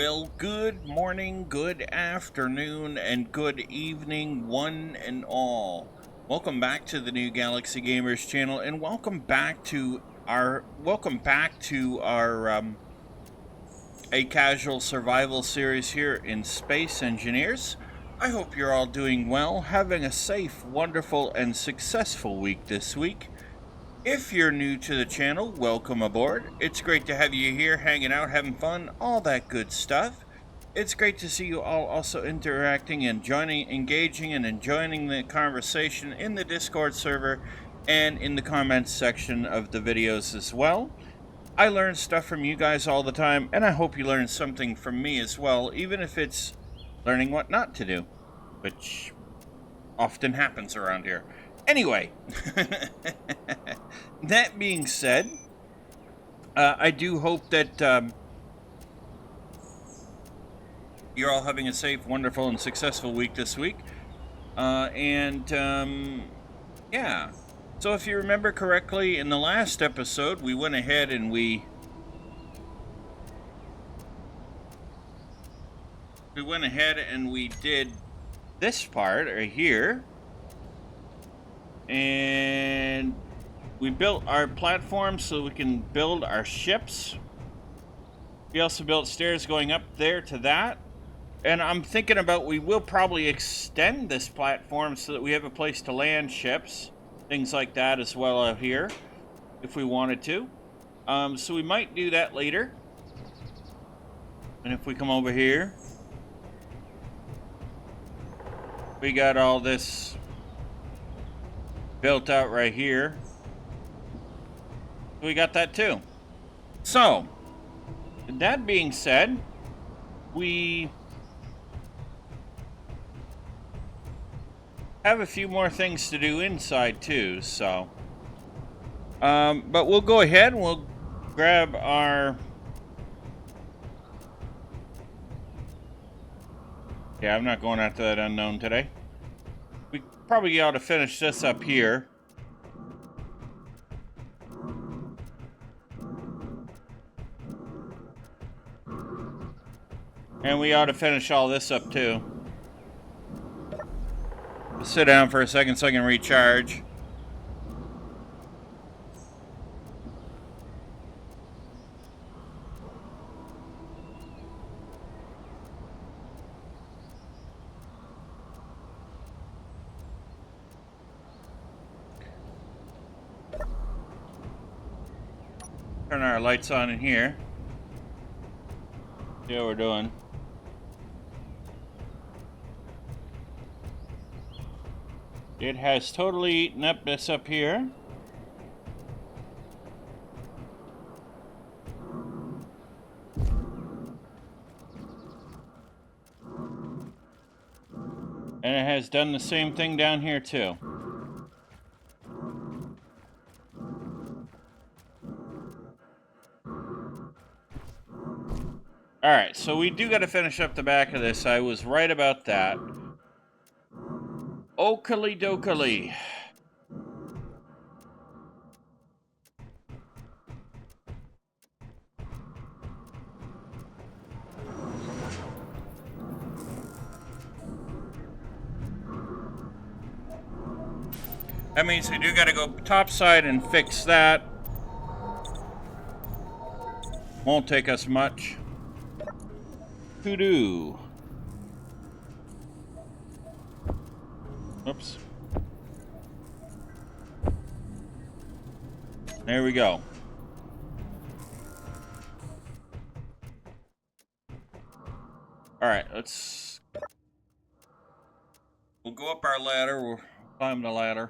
Well, good morning, good afternoon, and good evening, one and all. Welcome back to the New Galaxy Gamers channel, and welcome back to our a casual survival series here in Space Engineers. I hope you're all doing well, having a safe, wonderful, and successful week this week. If you're new to the channel, welcome aboard. It's great to have you here hanging out, having fun, all that good stuff. It's great to see you all also interacting and engaging and enjoying the conversation in the Discord server and in the comments section of the videos as well. I learn stuff from you guys all the time, and I hope you learn something from me as well, even if it's learning what not to do, which often happens around here. Anyway, that being said, I do hope that you're all having a safe, wonderful, and successful week this week. Yeah. So if you remember correctly, in the last episode, we went ahead and we did this part right here. And we built our platform so we can build our ships. We also built stairs going up there to that. And I'm thinking about we will probably extend this platform so that we have a place to land ships. Things like that as well out here, if we wanted to. So we might do that later. And if we come over here, we got all this built out right here. We got that too. So, that being said, we have a few more things to do inside too, so but we'll go ahead and we'll grab our I'm not going after that unknown today. We probably ought to finish this up here. And we ought to finish all this up too. Sit down for a second so I can recharge. Turn our lights on in here. See how we're doing. It has totally eaten up this up here. And it has done the same thing down here too. Alright, so we do got to finish up the back of this. I was right about that. Okily dokily. That means we do got to go topside and fix that. Won't take us much to do. Oops. There we go. Alright, we'll go up our ladder. We'll climb the ladder.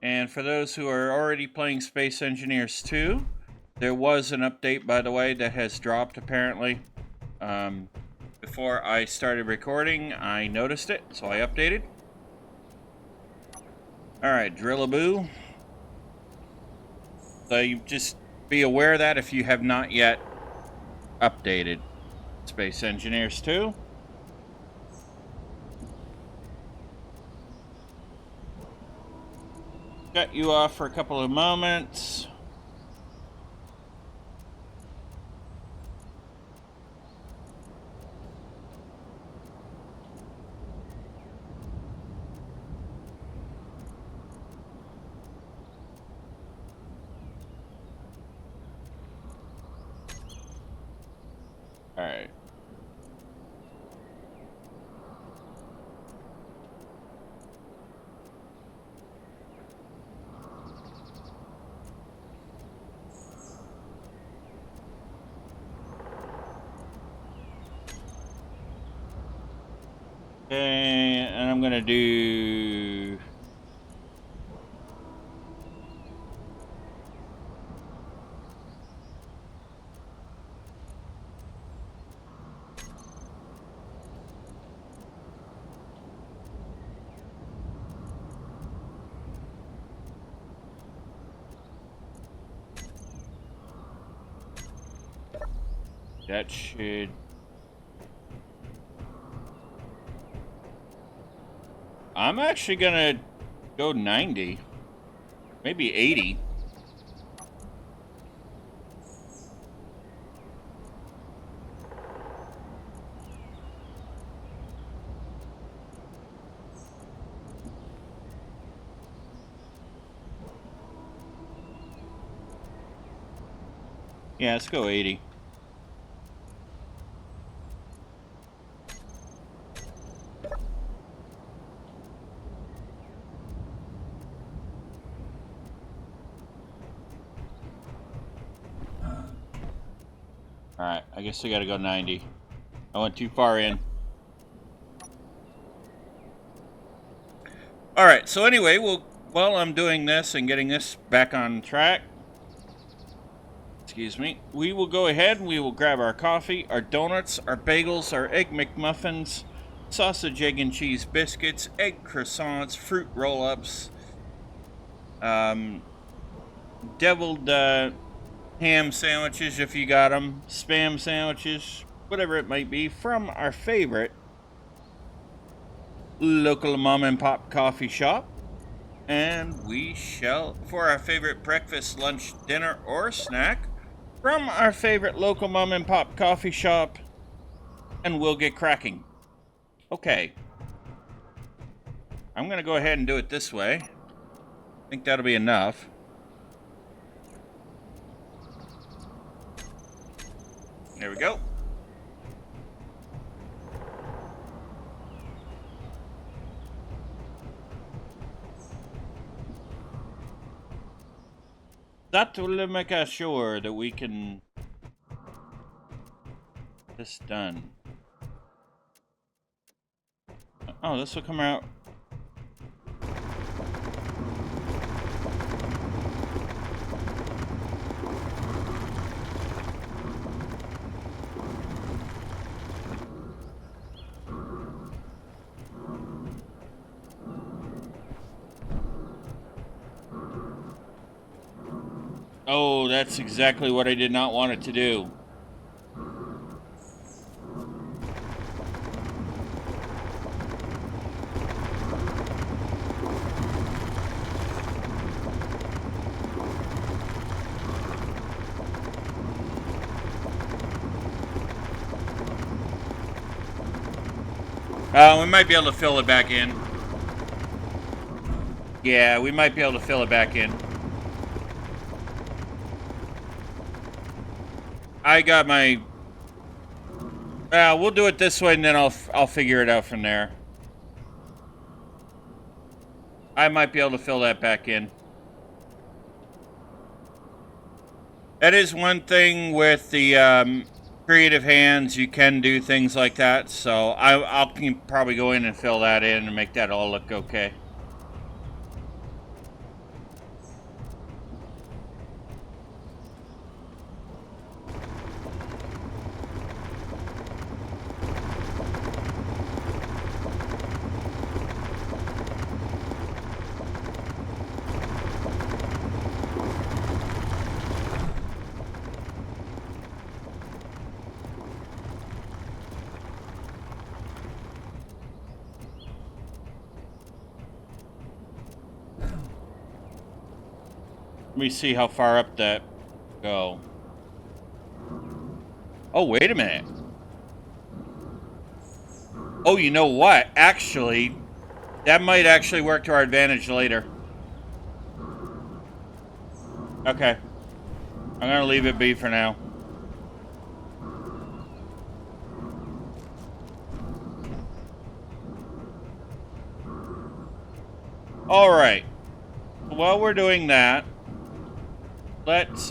And for those who are already playing Space Engineers 2, there was an update, by the way, that has dropped apparently. Before I started recording, I noticed it, so I updated. Alright, drill-a-boo. So you just be aware of that if you have not yet updated Space Engineers 2. Got you off for a couple of moments. All right. Okay, and I'm gonna do... That should... I'm actually gonna go 90. Maybe 80. Yeah, let's go 80. Alright, I guess I gotta go 90. I went too far in. Alright, so anyway, while I'm doing this and getting this back on track, excuse me, we will go ahead and we will grab our coffee, our donuts, our bagels, our egg McMuffins, sausage, egg, and cheese biscuits, egg croissants, fruit roll-ups, deviled ham sandwiches if you got them, spam sandwiches, whatever it might be, from our favorite local mom and pop coffee shop. And we shall, for our favorite breakfast, lunch, dinner, or snack, from our favorite local mom and pop coffee shop, and we'll get cracking. Okay. I'm gonna go ahead and do it this way. I think that'll be enough. There we go. That will make us sure that we can get this done. Oh, this will come out. Oh, that's exactly what I did not want it to do. We might be able to fill it back in. Yeah, we might be able to fill it back in. I got my... we'll do it this way, and then I'll figure it out from there. I might be able to fill that back in. That is one thing with the creative hands. You can do things like that, so I'll probably go in and fill that in and make that all look okay. me see how far up that go. Oh, wait a minute. Oh, you know what? Actually, that might actually work to our advantage later. Okay. I'm gonna leave it be for now. Alright. While we're doing that, let's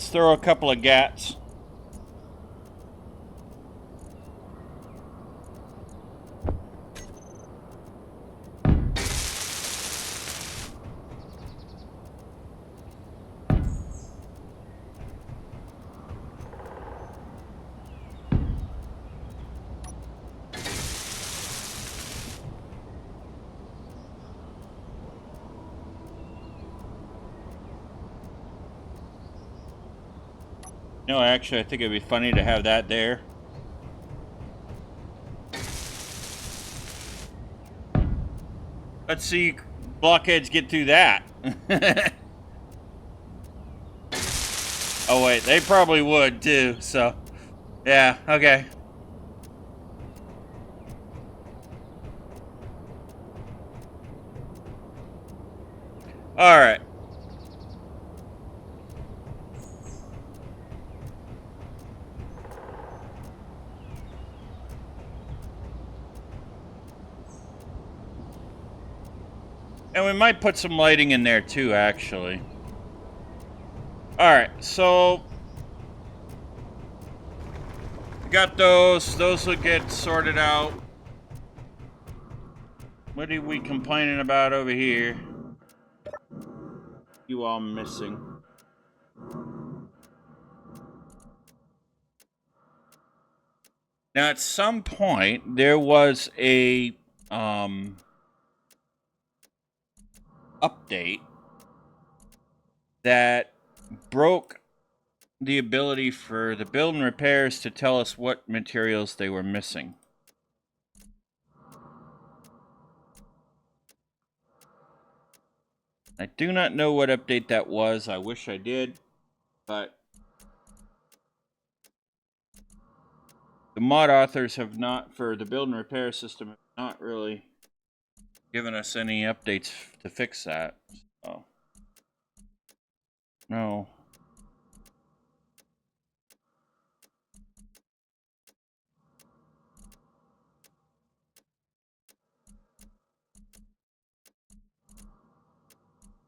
throw a couple of gats. No, actually, I think it'd be funny to have that there. Let's see blockheads get through that. Oh, wait, they probably would, too, so... Yeah, okay. Alright. And we might put some lighting in there too, actually. Alright, so... got those. Those will get sorted out. What are we complaining about over here? You all missing. Now, at some point, there was a update that broke the ability for the build and repairs to tell us what materials they were missing. I do not know what update that was. I wish I did, but the mod authors have not, for the build and repair system, have not really given us any updates to fix that. So, no.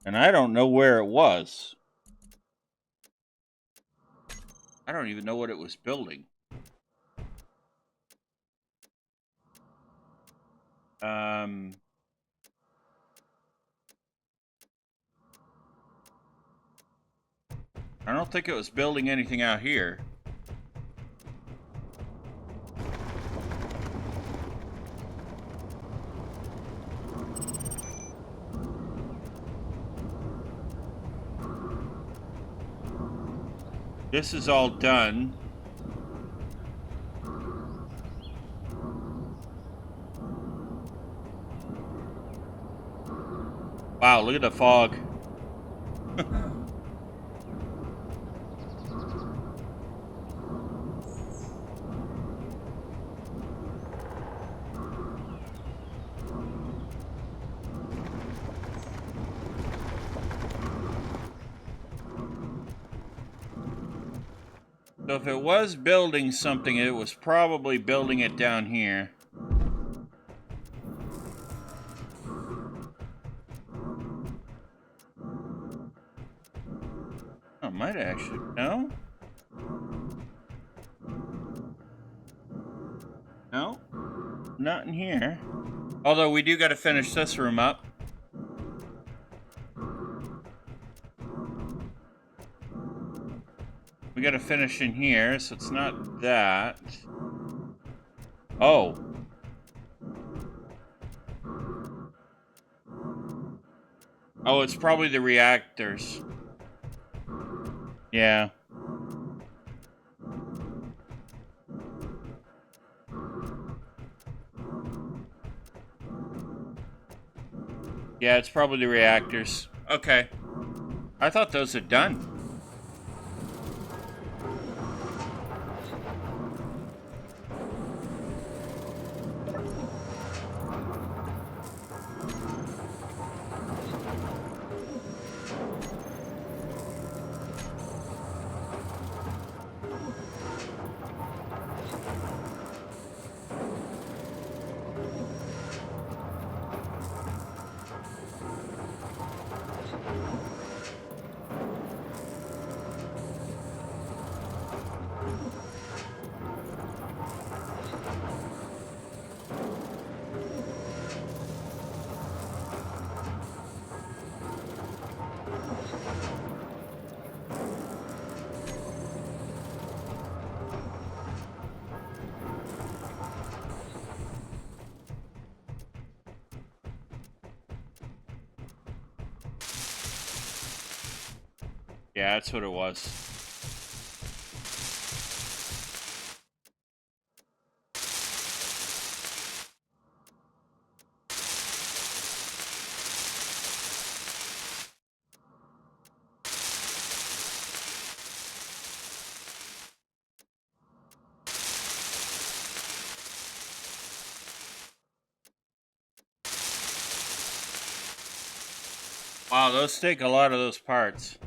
And I don't know where it was. I don't even know what it was building. I don't think it was building anything out here. This is all done. Wow, look at the fog. So if it was building something, it was probably building it down here. Oh, might actually. No? No? Not in here. Although we do got to finish this room up. We got to finish in here, so it's not that. Oh. Oh, it's probably the reactors. Yeah. Yeah, it's probably the reactors. Okay. I thought those had done. Yeah, that's what it was. Wow, those take a lot of those parts.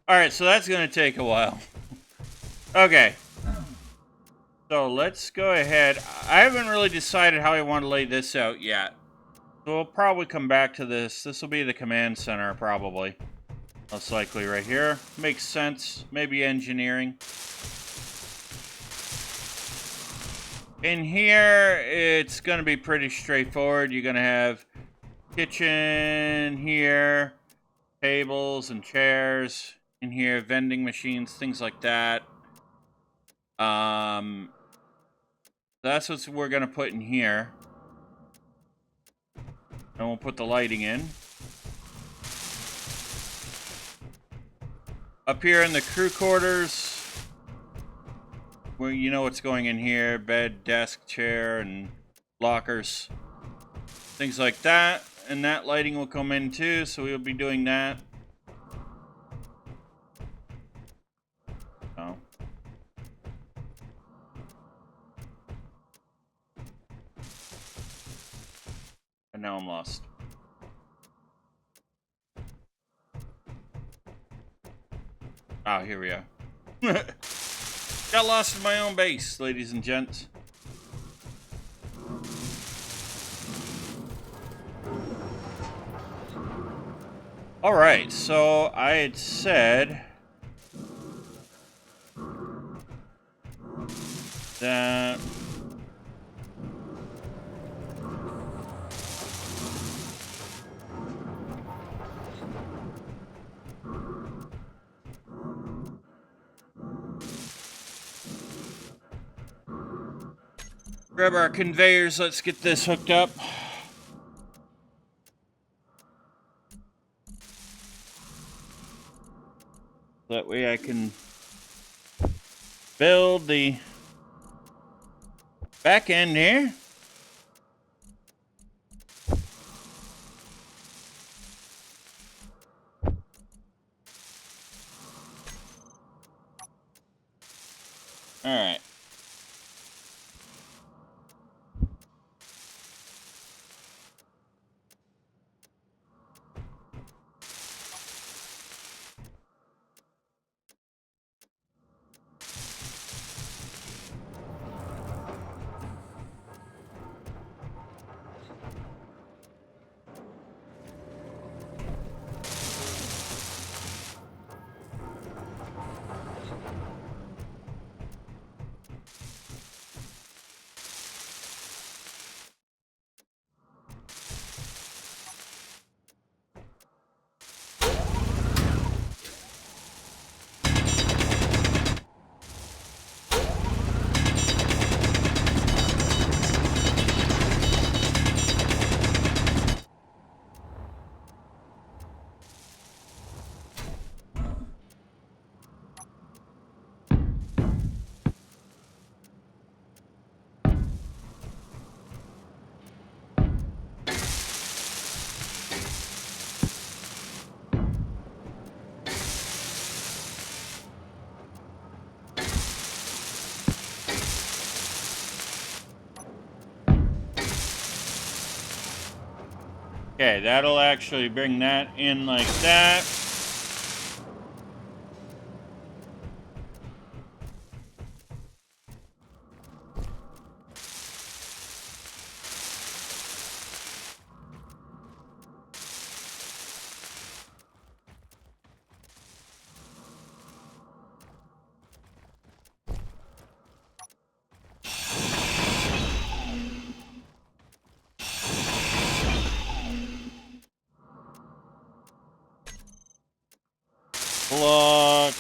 Alright, so that's going to take a while. Okay. So let's go ahead. I haven't really decided how I want to lay this out yet. So we'll probably come back to this. This will be the command center, probably. Most likely right here. Makes sense. Maybe engineering. In here, it's going to be pretty straightforward. You're going to have kitchen here, tables and chairs in here, vending machines, things like that. That's what we're going to put in here. And we'll put the lighting in. Up here in the crew quarters, where you know what's going in here, bed, desk, chair, and lockers. Things like that. And that lighting will come in too, so we'll be doing that. Oh. And now I'm lost. Oh, here we are. Got lost in my own base, ladies and gents. Alright, so I had said that grab our conveyors, let's get this hooked up. That way I can build the back end here. Alright. Okay, that'll actually bring that in like that. Block.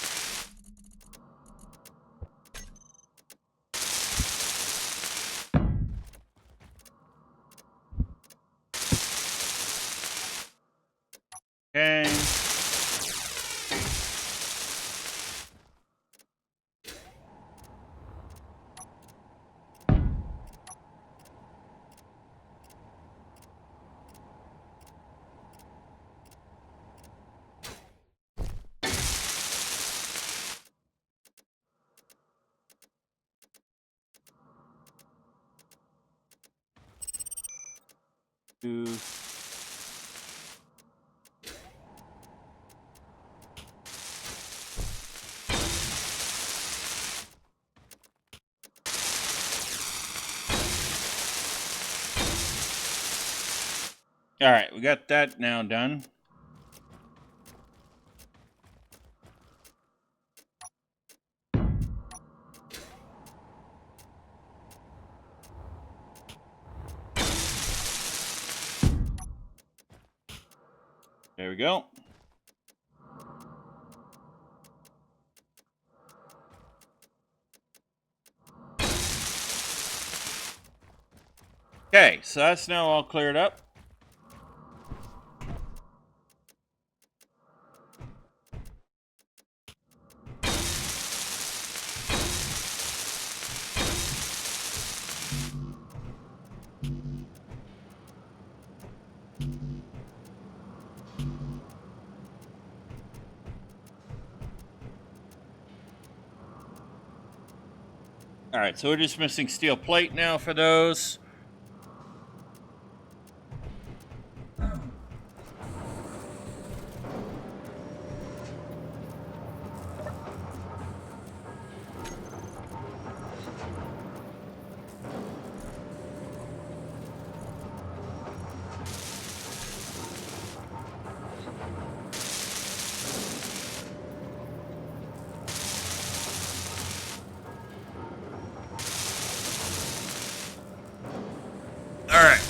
Okay. Two. All right, we got that now done. There we go. Okay, so that's now all cleared up. All right, so we're just missing steel plate now for those. All right.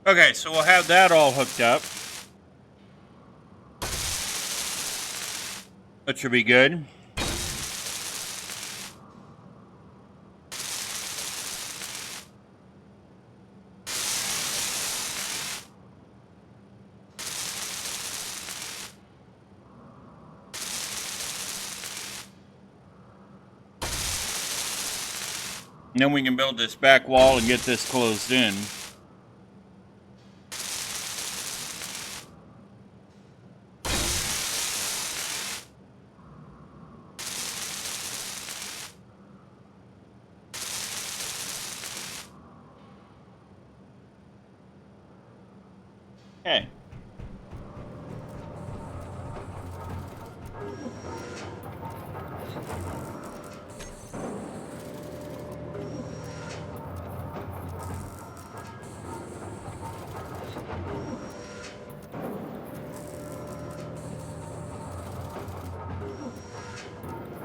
Okay, so we'll have that all hooked up. That should be good. And then we can build this back wall and get this closed in. Okay.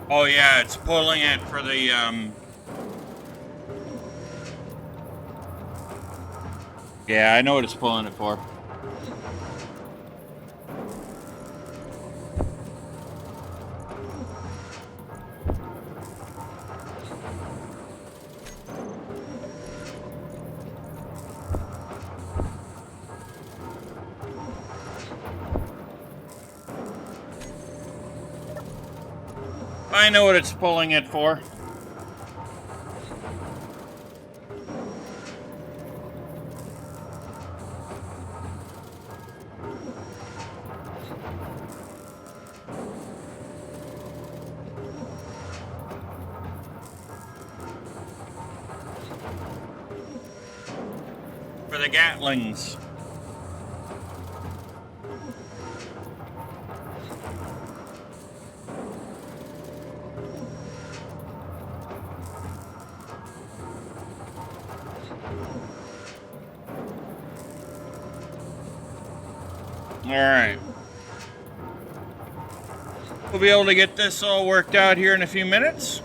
Oh yeah, it's pulling it for the Yeah, I know what it's pulling it for. I know what it's pulling it for. For the Gatlings. Alright. We'll be able to get this all worked out here in a few minutes.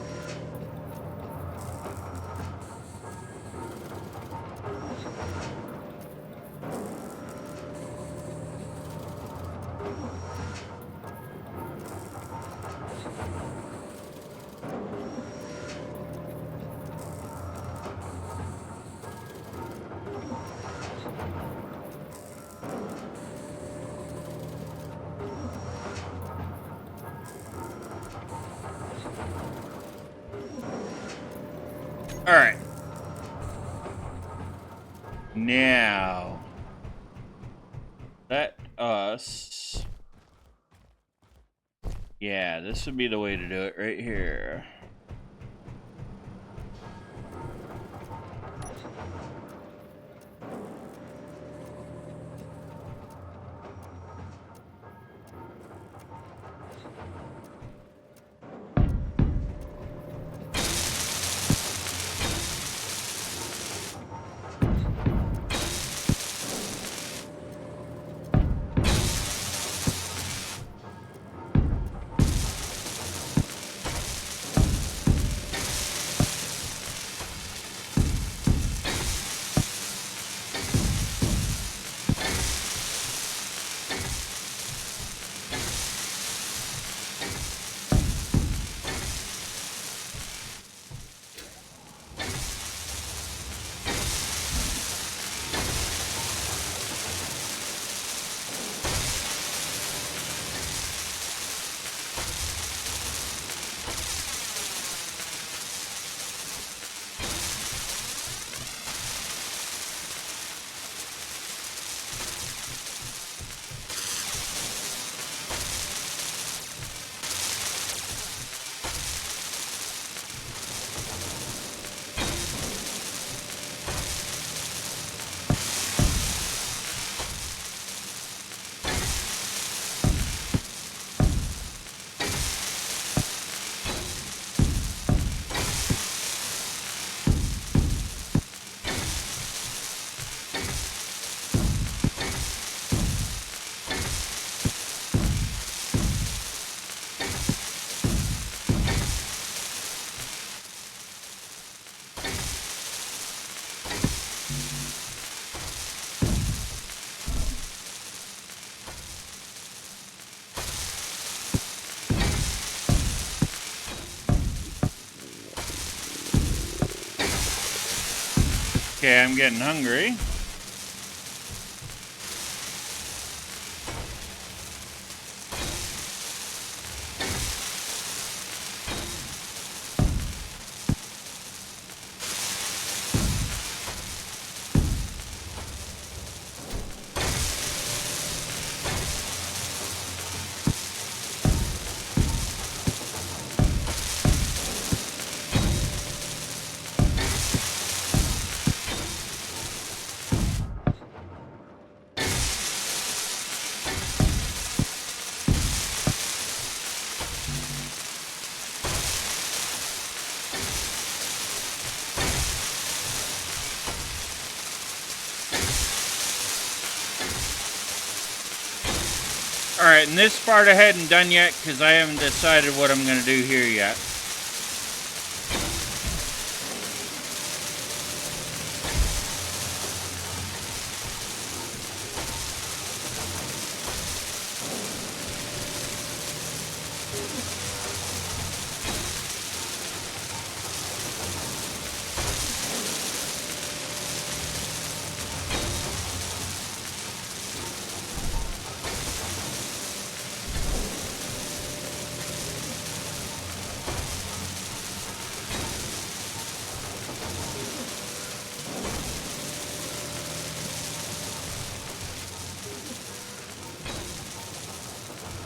Alright. Now, let us... Yeah, this would be the way to do it right here. Okay, I'm getting hungry. Alright, and this part I hadn't done yet because I haven't decided what I'm going to do here yet.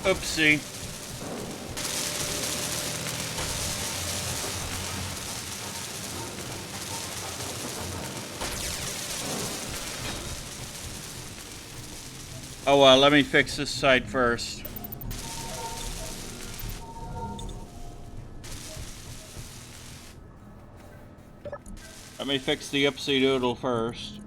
Oopsie. Oh, well, let me fix this side first. Let me fix the oopsie doodle first.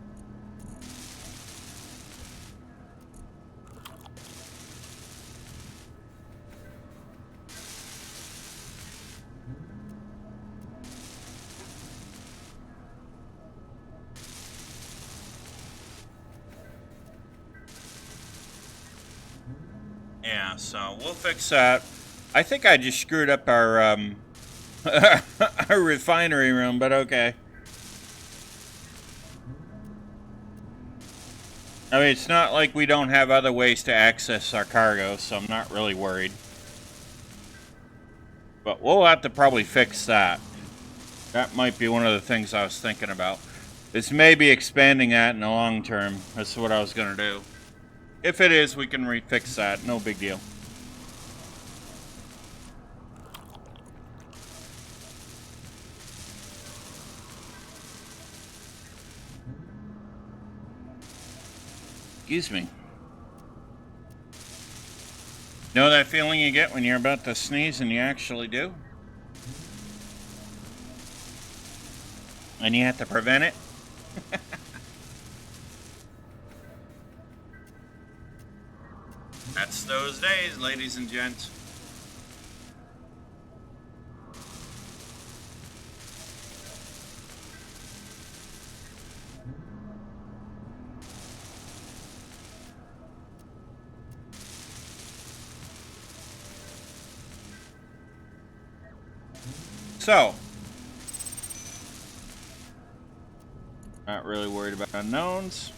Yeah, so we'll fix that. I think I just screwed up our our refinery room, but okay. I mean, it's not like we don't have other ways to access our cargo, so I'm not really worried. But we'll have to probably fix that. That might be one of the things I was thinking about. Is maybe expanding that in the long term. That's what I was going to do. If it is, we can refix that. No big deal. Excuse me. Know that feeling you get when you're about to sneeze and you actually do? And you have to prevent it? That's those days, ladies and gents. So, not really worried about unknowns.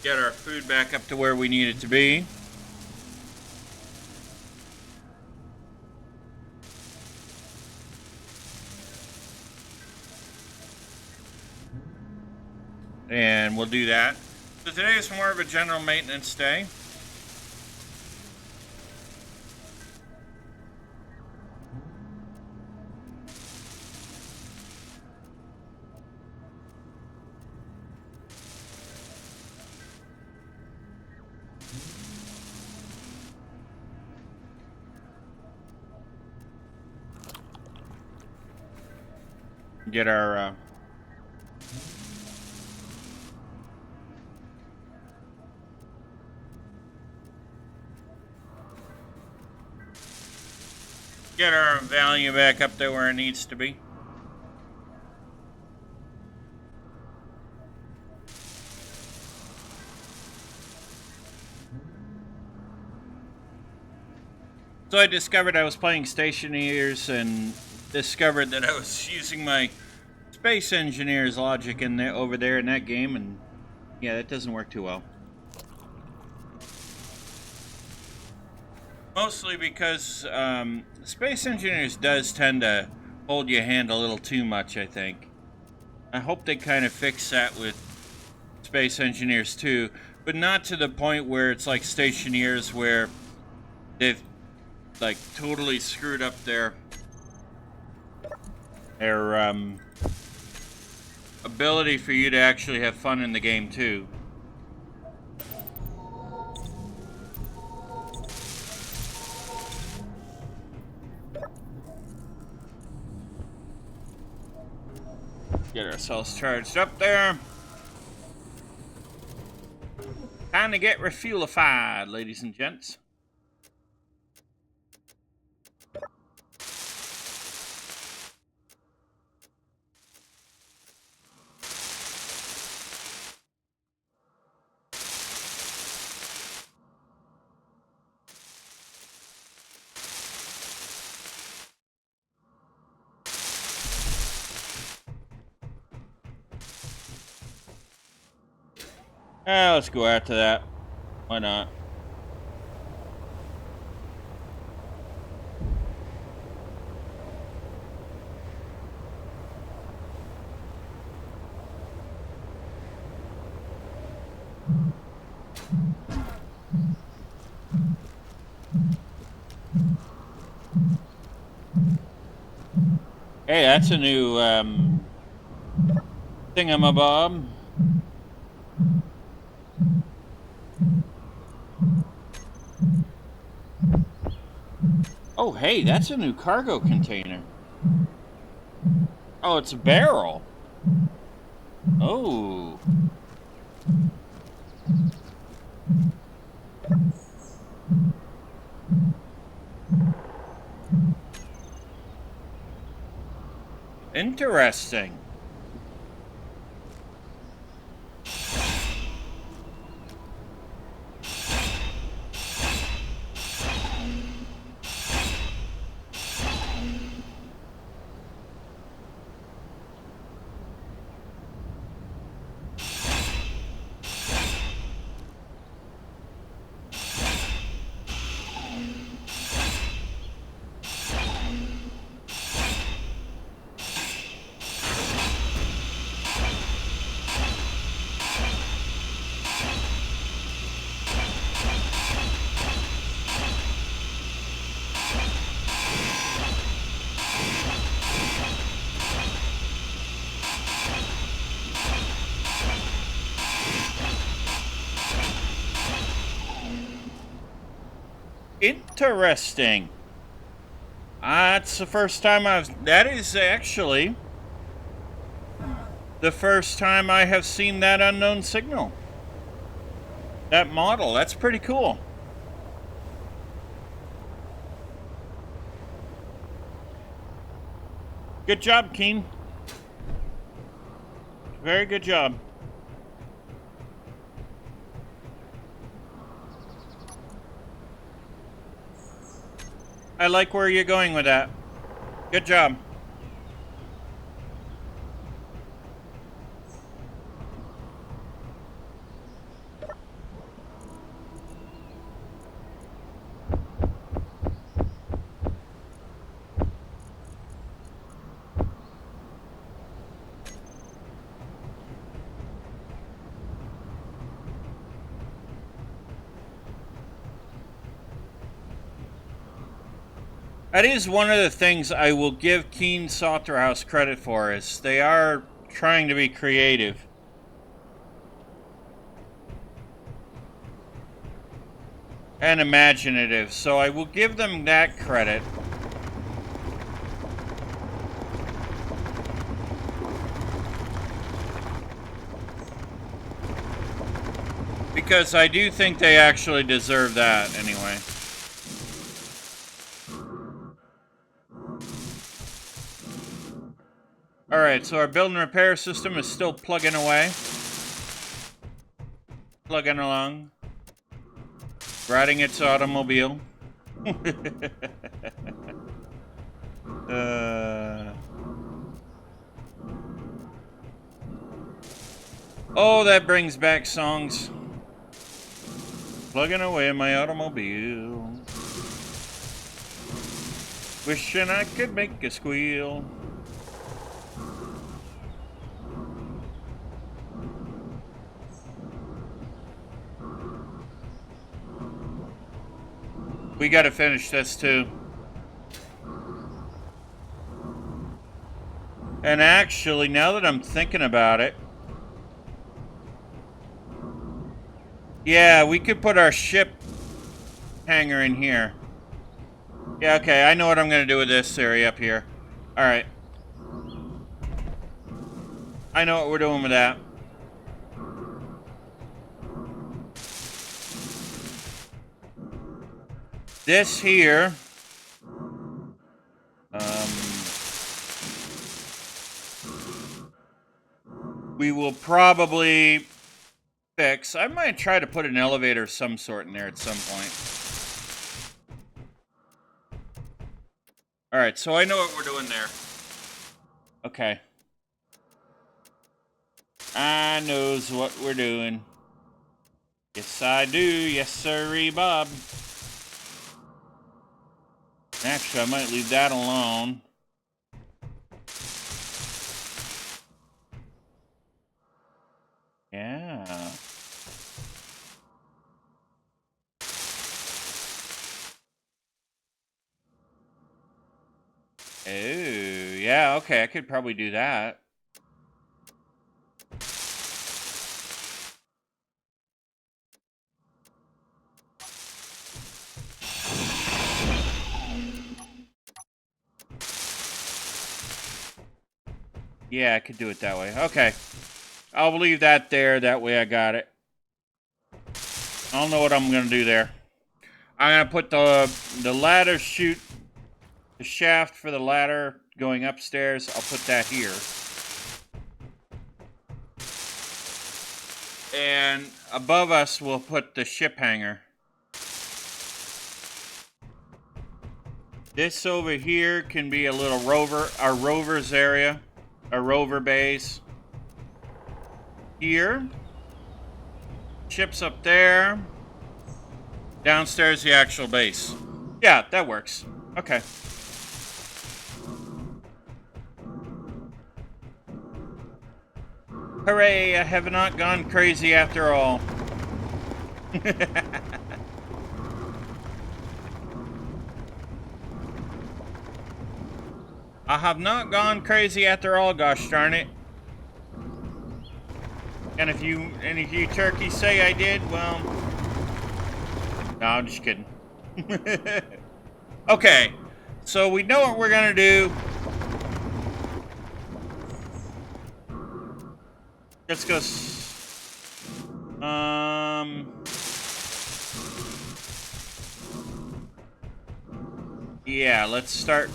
Get our food back up to where we need it to be. And we'll do that. So today is more of a general maintenance day. Get our get our value back up there where it needs to be. So I discovered I was playing Stationeers and discovered that I was using my Space Engineers logic in there, over there in that game, and yeah, that doesn't work too well. Mostly because Space Engineers does tend to hold your hand a little too much, I think. I hope they kind of fix that with Space Engineers too, but not to the point where it's like Stationeers where they've like totally screwed up their ability for you to actually have fun in the game too. Get ourselves charged up there. Time to get refuelified, ladies and gents. Let's go after that. Why not? Hey, that's a new thingamabob. Oh, hey, that's a new cargo container. Oh, it's a barrel. Oh. Interesting. Interesting. That's the first time that is actually the first time I have seen that unknown signal. That model, that's pretty cool. Good job, Keen. Very good job. I like where you're going with that. Good job. That is one of the things I will give Keen Salterhouse credit for, is they are trying to be creative. And imaginative, so I will give them that credit. Because I do think they actually deserve that, anyway. Alright, so our build and repair system is still plugging away. Plugging along. Riding its automobile. Oh, that brings back songs. Plugging away in my automobile. Wishing I could make a squeal. We gotta finish this too. And actually, now that I'm thinking about it, yeah, we could put our ship hangar in here. Yeah, okay, I know what I'm gonna do with this area up here. Alright. I know what we're doing with that. This here, we will probably fix. I might try to put an elevator of some sort in there at some point. Alright, so I know what we're doing there. Okay. I knows what we're doing. Yes, I do. Yes, sirree, Bob. Actually, I might leave that alone. Yeah. Oh, yeah. Yeah, okay, I could probably do that. Yeah, I could do it that way. Okay. I'll leave that there. That way I got it. I don't know what I'm going to do there. I'm going to put the ladder chute, the shaft for the ladder going upstairs. I'll put that here. And above us, we'll put the ship hangar. This over here can be a little rover, our rover's area, our rover base. Here. Ship's up there. Downstairs, the actual base. Yeah, that works. Okay. Hooray, I have not gone crazy after all. I have not gone crazy after all, gosh darn it. And if you turkeys say I did, well, no, I'm just kidding. Okay, so we know what we're gonna do. Let's go. Yeah, let's start.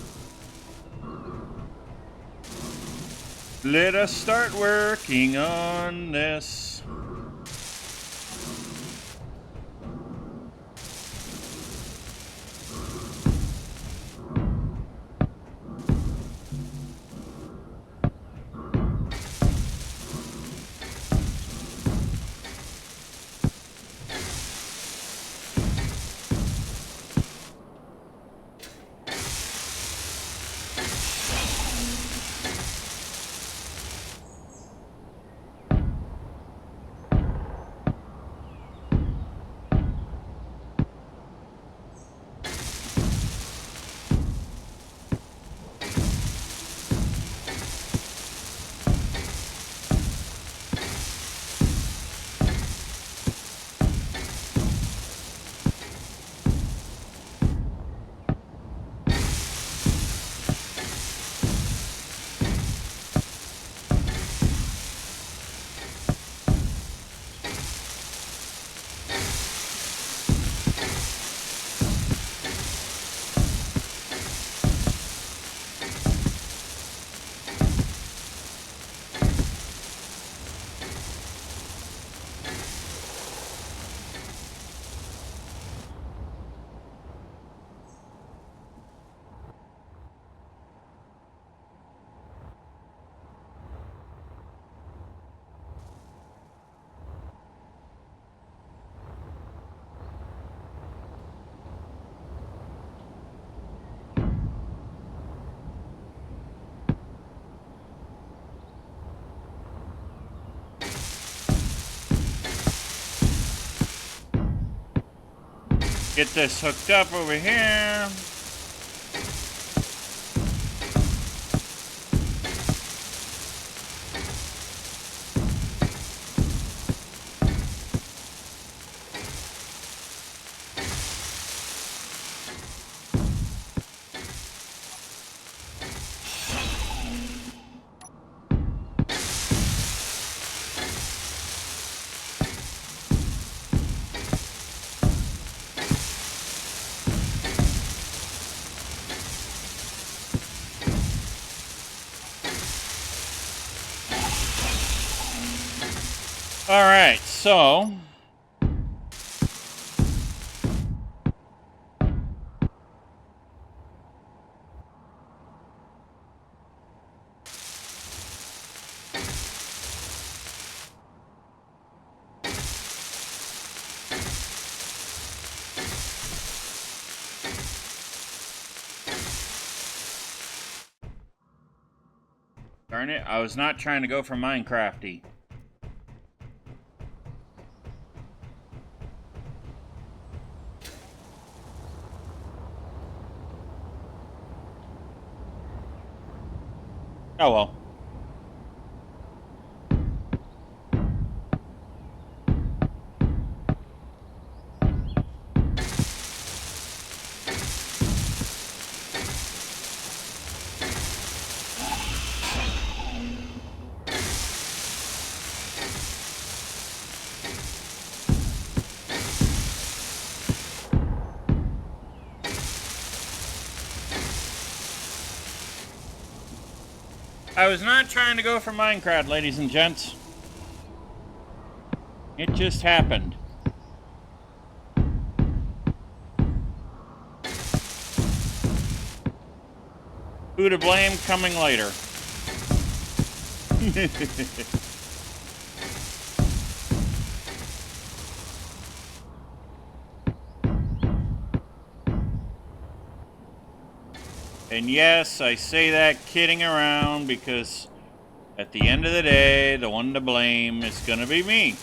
Let us start working on this. Get this hooked up over here. All right, so darn it, I was not trying to go for Minecrafty. Oh well. I was not trying to go for Minecraft, ladies and gents. It just happened. Who to blame coming later. And yes, I say that kidding around because at the end of the day, the one to blame is gonna be me.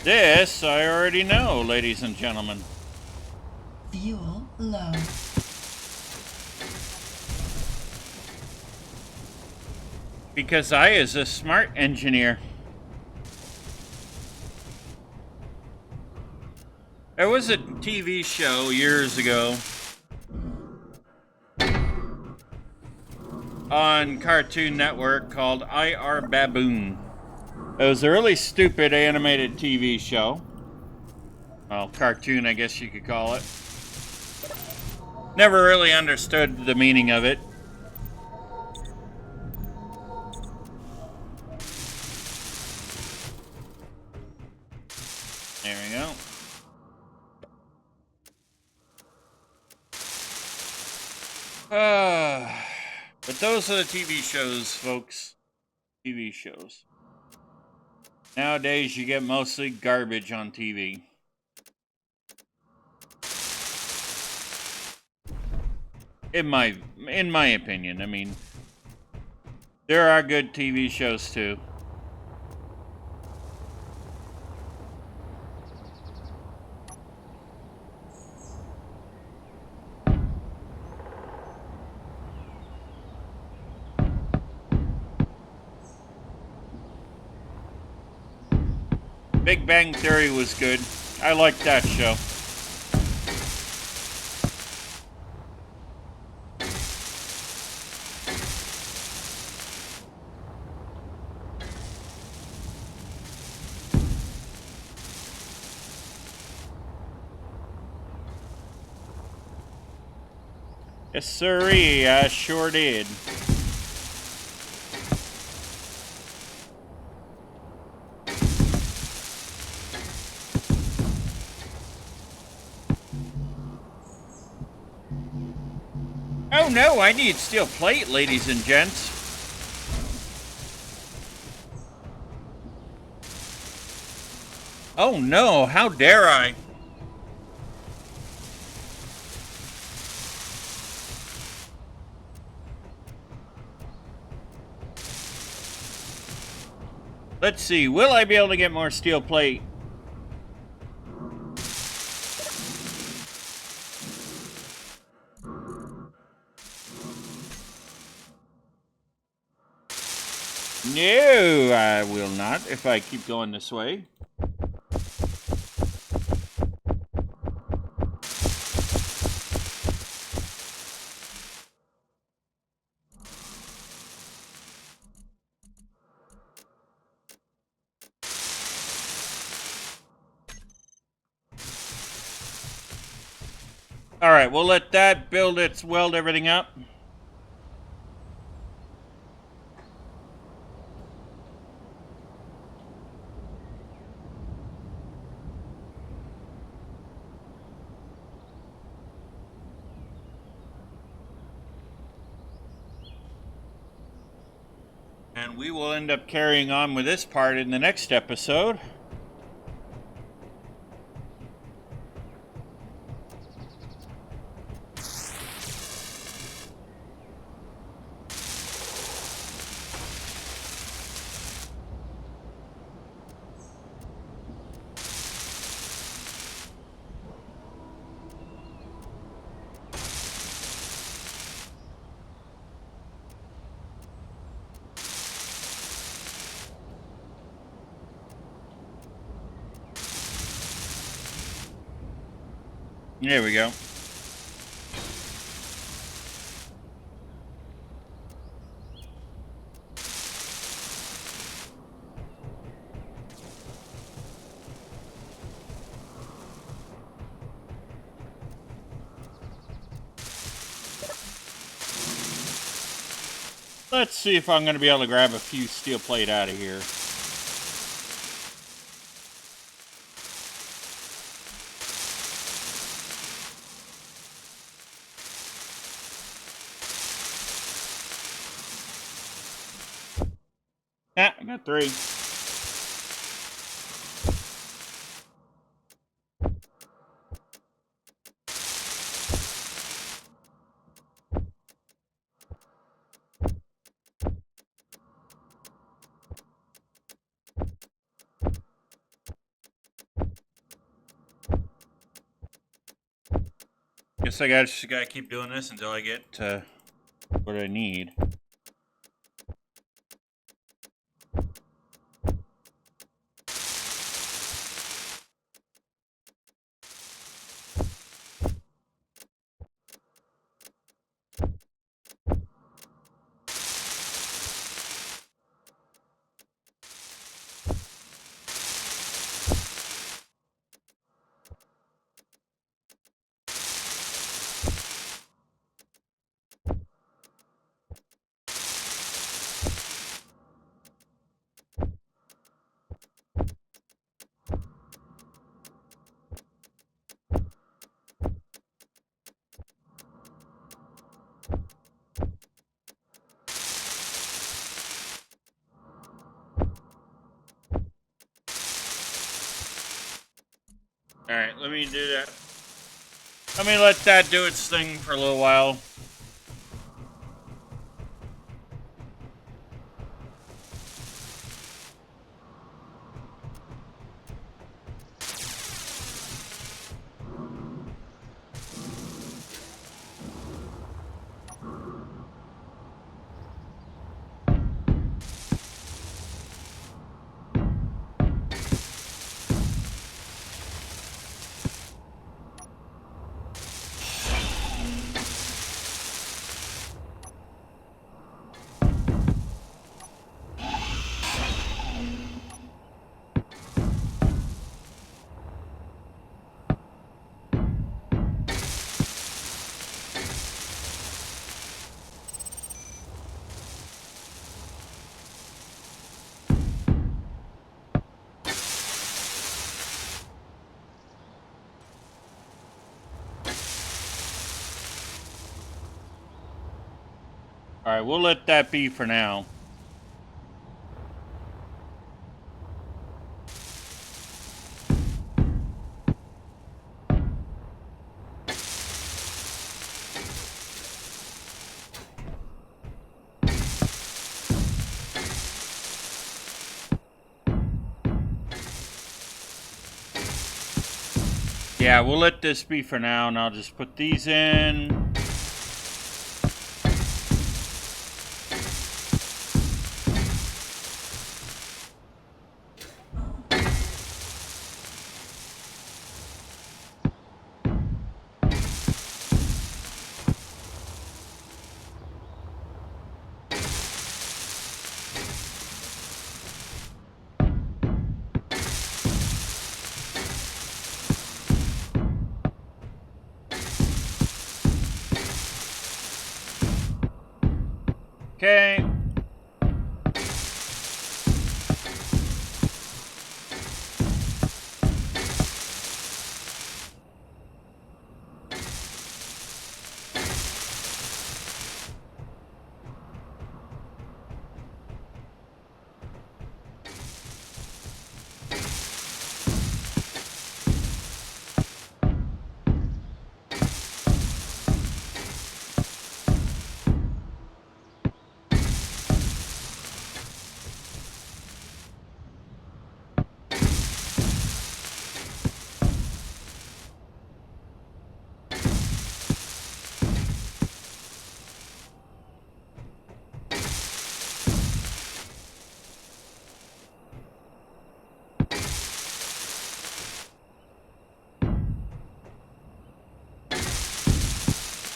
This I already know, ladies and gentlemen. Fuel low. Because I is a smart engineer. There was a TV show years ago on Cartoon Network called I.R. Baboon. It was a really stupid animated TV show. Well, cartoon, I guess you could call it. Never really understood the meaning of it. There we go. But those are the TV shows, folks. TV shows. Nowadays, you get mostly garbage on TV. In my opinion, I mean, there are good TV shows too. Big Bang Theory was good. I liked that show. Yes, sirree, I sure did. Oh no, I need steel plate, ladies and gents. Oh no, how dare I? Let's see, will I be able to get more steel plate? No, I will not if I keep going this way. Alright, we'll let that weld everything up. And we will end up carrying on with this part in the next episode. There we go. Let's see if I'm going to be able to grab a few steel plate out of here. Ah, I got 3. Guess I just gotta keep doing this until I get to what I need. Alright, let me do that. Let me let that do its thing for a little while. Alright, we'll let that be for now. Yeah, we'll let this be for now, and I'll just put these in.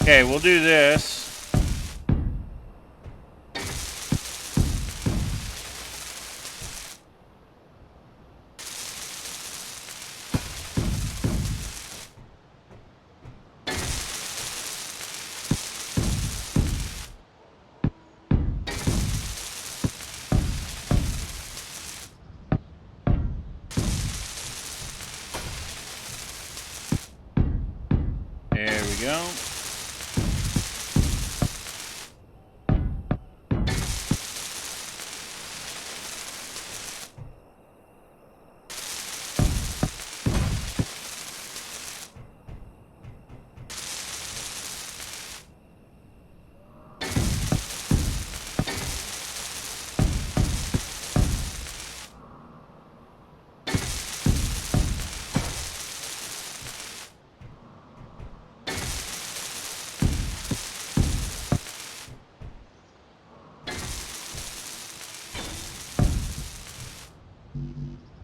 Okay, we'll do this. There we go.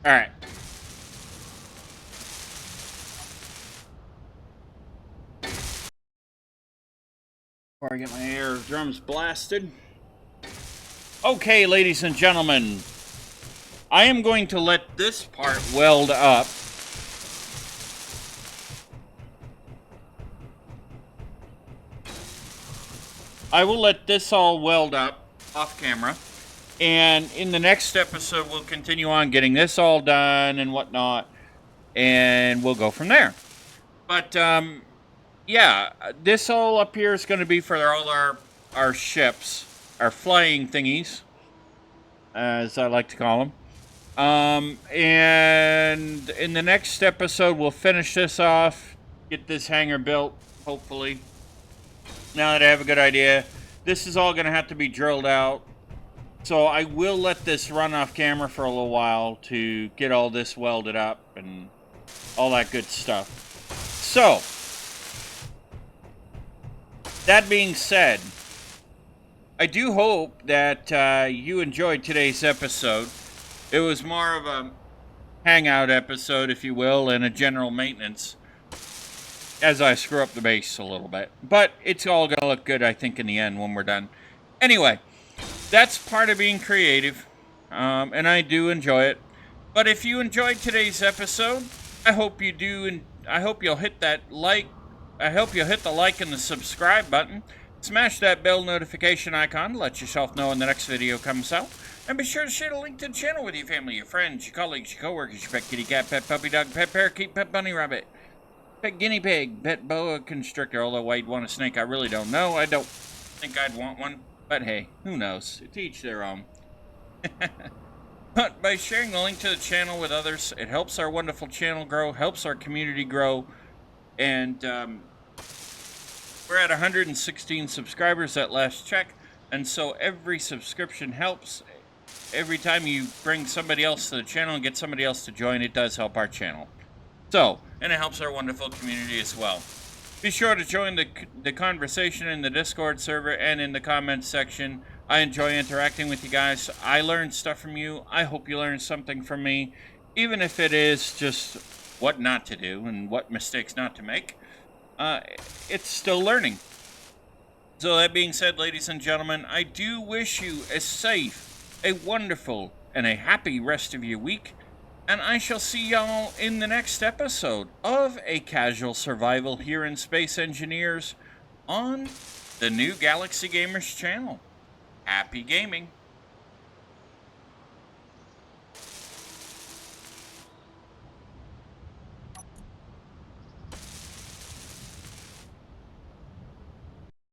All right. Before I get my air drums blasted. Okay, ladies and gentlemen, I am going to let this part weld up. I will let this all weld up off camera. And in the next episode, we'll continue on getting this all done and whatnot. And we'll go from there. But, yeah, this all up here is going to be for all our ships, our flying thingies, as I like to call them. And in the next episode, we'll finish this off, get this hangar built, hopefully. Now that I have a good idea, this is all going to have to be drilled out. So I will let this run off camera for a little while to get all this welded up and all that good stuff. So, that being said, I do hope that you enjoyed today's episode. It was more of a hangout episode, if you will, and a general maintenance as I screw up the base a little bit. But it's all going to look good, I think, in the end when we're done. Anyway, that's part of being creative, and I do enjoy it. But if you enjoyed today's episode, I hope you do, and I hope you'll hit that like. I hope you'll hit the like and the subscribe button. Smash that bell notification icon to let yourself know when the next video comes out. And be sure to share the link to the channel with your family, your friends, your colleagues, your coworkers, your pet kitty, cat, pet puppy, dog, pet parakeet, pet bunny, rabbit, pet guinea pig, pet boa constrictor. Although I'd want a snake, I really don't know. I don't think I'd want one. But hey, who knows? To each their own. But by sharing the link to the channel with others, it helps our wonderful channel grow, helps our community grow, and we're at 116 subscribers at last check, and so every subscription helps. Every time you bring somebody else to the channel and get somebody else to join, it does help our channel. So, and it helps our wonderful community as well. Be sure to join the conversation in the Discord server and in the comments section. I enjoy interacting with you guys. I learn stuff from you. I hope you learn something from me, even if it is just what not to do and what mistakes not to make. It's still learning. So that being said, ladies and gentlemen, I do wish you a safe, a wonderful, and a happy rest of your week. And I shall see y'all in the next episode of A Casual Survival here in Space Engineers on the new Galaxy Gamers channel. Happy gaming!